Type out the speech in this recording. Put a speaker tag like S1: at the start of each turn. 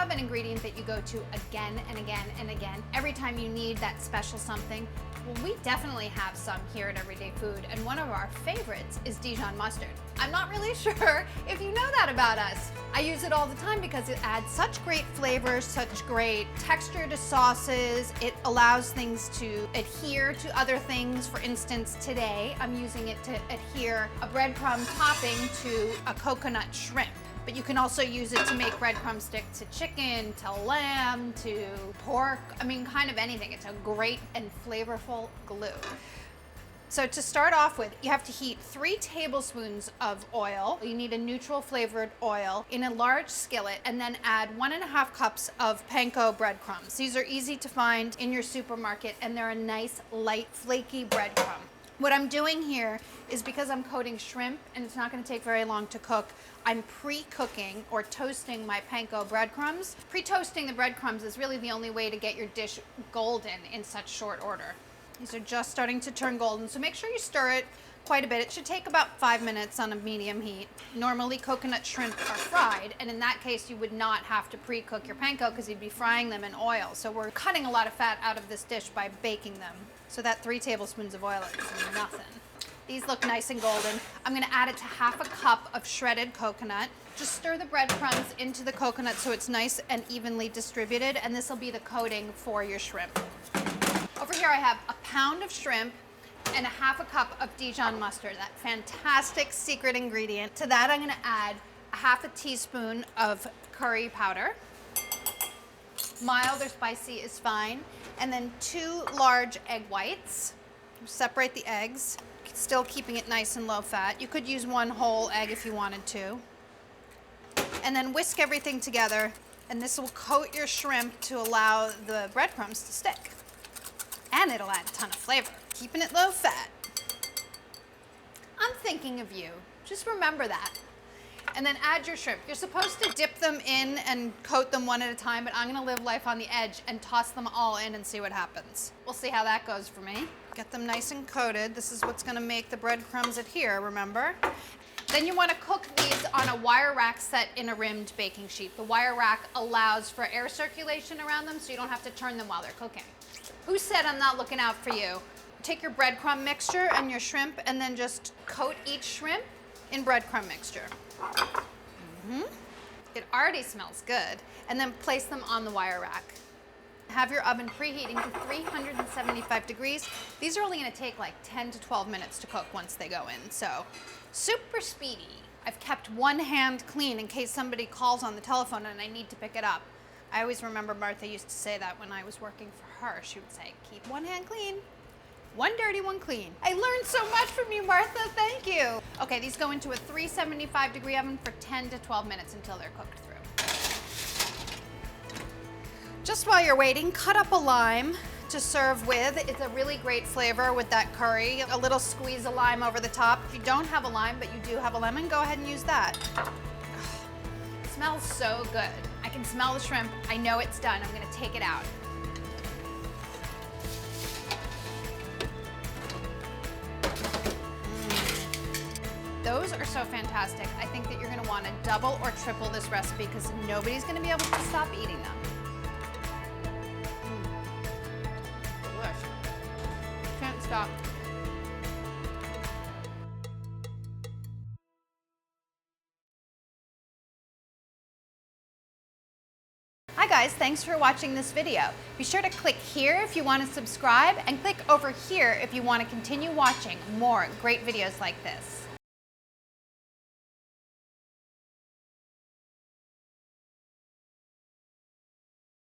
S1: have an ingredient that you go to again and again and again every time you need that special something? Well, we definitely have some here at Everyday Food, and one of our favorites is Dijon mustard. I'm not really sure if you know that about us. I use it all the time because it adds such great flavors, such great texture to sauces. It allows things to adhere to other things. For instance, today I'm using it to adhere a breadcrumb topping to a coconut shrimp. But you can also use it to make breadcrumbs stick to chicken, to lamb, to pork. I mean, kind of anything. It's a great and flavorful glue. So to start off with, you have to heat 3 tablespoons of oil. You need a neutral flavored oil in a large skillet, and then add 1.5 cups of panko breadcrumbs. These are easy to find in your supermarket, and they're a nice, light, flaky breadcrumb. What I'm doing here is, because I'm coating shrimp and it's not going to take very long to cook, I'm pre-cooking or toasting my panko breadcrumbs. Pre-toasting the breadcrumbs is really the only way to get your dish golden in such short order. These are just starting to turn golden, so make sure you stir it quite a bit. It should take about 5 minutes on a medium heat. Normally coconut shrimp are fried, and in that case you would not have to pre-cook your panko because you'd be frying them in oil. So we're cutting a lot of fat out of this dish by baking them. So that 3 tablespoons of oil is nothing. These look nice and golden. I'm gonna add it to 1/2 cup of shredded coconut. Just stir the breadcrumbs into the coconut so it's nice and evenly distributed, and this will be the coating for your shrimp. Over here I have a pound of shrimp and 1/2 cup of Dijon mustard, that fantastic secret ingredient. To that I'm gonna add 1/2 teaspoon of curry powder. Mild or spicy is fine. And then 2 large egg whites. Separate the eggs, still keeping it nice and low fat. You could use 1 whole egg if you wanted to. And then whisk everything together, and this will coat your shrimp to allow the breadcrumbs to stick. And it'll add a ton of flavor, keeping it low fat. I'm thinking of you. Just remember that. And then add your shrimp. You're supposed to dip them in and coat them one at a time, but I'm gonna live life on the edge and toss them all in and see what happens. We'll see how that goes for me. Get them nice and coated. This is what's gonna make the breadcrumbs adhere, remember? Then you wanna cook these on a wire rack set in a rimmed baking sheet. The wire rack allows for air circulation around them, so you don't have to turn them while they're cooking. Who said I'm not looking out for you? Take your breadcrumb mixture and your shrimp, and then just coat each shrimp in breadcrumb mixture. It already smells good. And then place them on the wire rack. Have your oven preheating to 375 degrees. These are only gonna take like 10 to 12 minutes to cook once they go in, so super speedy. I've kept one hand clean in case somebody calls on the telephone and I need to pick it up. I always remember Martha used to say that when I was working for her. She would say, keep one hand clean. One dirty, one clean. I learned so much from you, Martha, thank you. Okay, these go into a 375 degree oven for 10 to 12 minutes until they're cooked through. Just while you're waiting, cut up a lime to serve with. It's a really great flavor with that curry. A little squeeze of lime over the top. If you don't have a lime, but you do have a lemon, go ahead and use that. It smells so good. I can smell the shrimp. I know it's done. I'm gonna take it out. Those are so fantastic. I think that you're gonna wanna double or triple this recipe because nobody's gonna be able to stop eating them. Delicious. Can't stop. Hi guys, thanks for watching this video. Be sure to click here if you want to subscribe, and click over here if you want to continue watching more great videos like this.